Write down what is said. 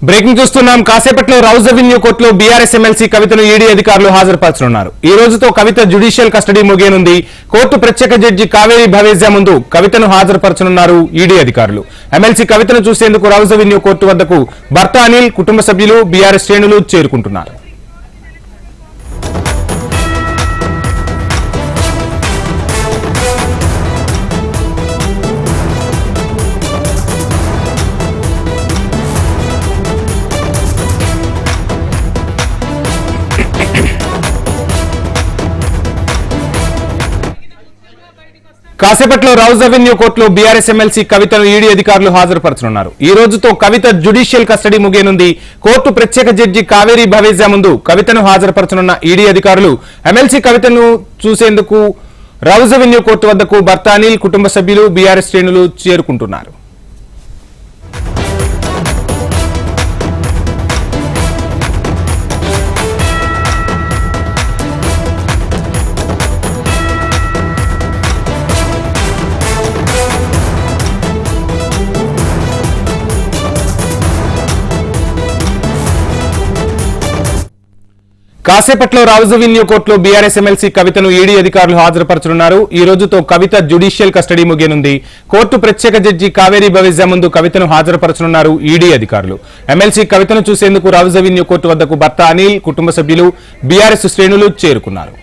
Breaking చూస్తున్నాం. కాసేపట్లో Rouse Avenue కోర్టులో బీఆర్ఎస్ ఎమ్మెల్సీ కవితను ఈడీ అధికారులు హాజరుపరచనున్నారు. ఈ రోజుతో కవిత జ్యుడిషియల్ కస్టడీ ముగియనుంది. కోర్టు ప్రత్యేక జడ్జి కావేరీ భవేజా ముందు కవితను హాజరుపరచనున్నారు ఈడీ అధికారులు. ఎమ్మెల్సీ కవితను చూసేందుకు రౌజ్ అవెన్యూ కోర్టు వద్దకు భర్త అనిల్, కుటుంబ సభ్యులు, బీఆర్ఎస్ శ్రేణులు చేరుకుంటున్నారు. కాసేపట్లో రౌజ్ అవెన్యూ కోర్టులో బీఆర్ఎస్ ఎమ్మెల్సీ కవితను ఈడీ అధికారులు హాజరుపరచనున్నారు. ఈ రోజుతో కవిత జ్యుడిషియల్ కస్టడీ ముగియనుంది. కోర్టు ప్రత్యేక జడ్జి కావేరీ భవేజా ముందు కవితను హాజరుపరచనున్న ఈడీ అధికారులు ఎమ్మెల్సీ కవితను చూసేందుకు రౌజ్ అవెన్యూ కోర్టు వద్దకు భర్త అనిల్, కుటుంబ సభ్యులు, బీఆర్ఎస్ శ్రేణులు చేరుకుంటున్నారు. కాసేపట్లో రౌజ్ అవెన్యూ కోర్టులో బీఆర్ఎస్ ఎమ్మెల్సీ కవితను ఈడీ అధికారులు హాజరుపరచనున్నారు. ఈ రోజుతో కవిత జ్యుడిషియల్ కస్టడీ ముగియనుంది. కోర్టు ప్రత్యేక జడ్జి కావేరీ భవేజా ముందు కవితను హాజరుపరచనున్నారు ఈడీ అధికారులు. ఎమ్మెల్సీ కవితను చూసేందుకు రౌజ్ అవెన్యూ కోర్టు వద్దకు భర్త అనిల్, కుటుంబ సభ్యులు, బీఆర్ఎస్ శ్రేణులు చేరుకున్నారు.